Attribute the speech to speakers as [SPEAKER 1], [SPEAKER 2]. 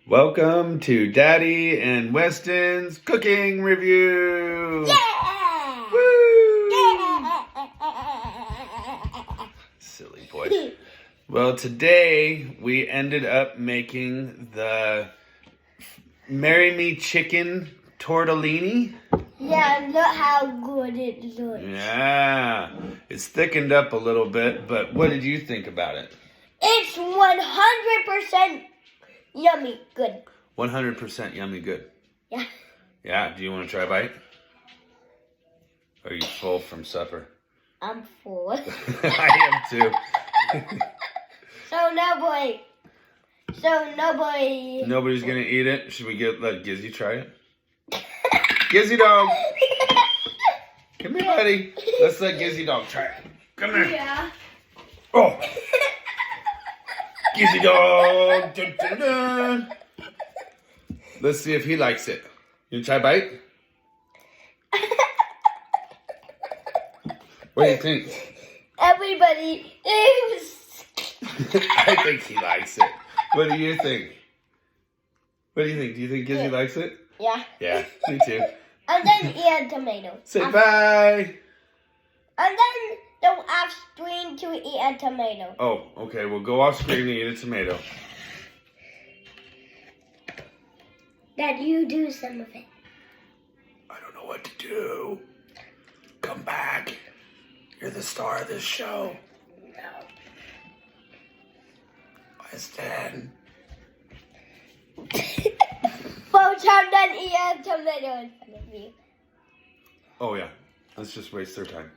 [SPEAKER 1] Welcome to Daddy and Weston's cooking review.
[SPEAKER 2] Yeah!
[SPEAKER 1] Woo!
[SPEAKER 2] Yeah!
[SPEAKER 1] Silly boy. Well, today we ended up making the Marry Me Chicken Tortellini.
[SPEAKER 2] Yeah, look how good it looks.
[SPEAKER 1] Yeah, it's thickened up a little bit, but what did you think about it?
[SPEAKER 2] It's 100% yummy good.
[SPEAKER 1] 100% yummy good.
[SPEAKER 2] Yeah.
[SPEAKER 1] Yeah, do you want to try a bite? Are you full from supper?
[SPEAKER 2] I'm full.
[SPEAKER 1] I am too.
[SPEAKER 2] So nobody.
[SPEAKER 1] Nobody's gonna eat it. Should we let Gizzy try it? Gizzy dog, come here, buddy. Let's let Gizzy dog try it. Come here.
[SPEAKER 2] Yeah.
[SPEAKER 1] Oh, Gizzy dog. Dun, dun, dun. Let's see if he likes it. You try a bite? What do you think?
[SPEAKER 2] Everybody is.
[SPEAKER 1] I think he likes it. What do you think? What do you think? Do you think Gizzy likes it?
[SPEAKER 2] Yeah.
[SPEAKER 1] Yeah, me too.
[SPEAKER 2] And then eat a tomato.
[SPEAKER 1] Say bye.
[SPEAKER 2] And then don't ask Stream to eat a tomato.
[SPEAKER 1] Oh, okay. We'll go off screen and eat a tomato.
[SPEAKER 2] Dad, you do some of it.
[SPEAKER 1] I don't know what to do. Come back. You're the star of this show.
[SPEAKER 2] No.
[SPEAKER 1] Weston.
[SPEAKER 2] Both have done eat a tomato in front of you.
[SPEAKER 1] Oh, yeah. Let's just waste their time.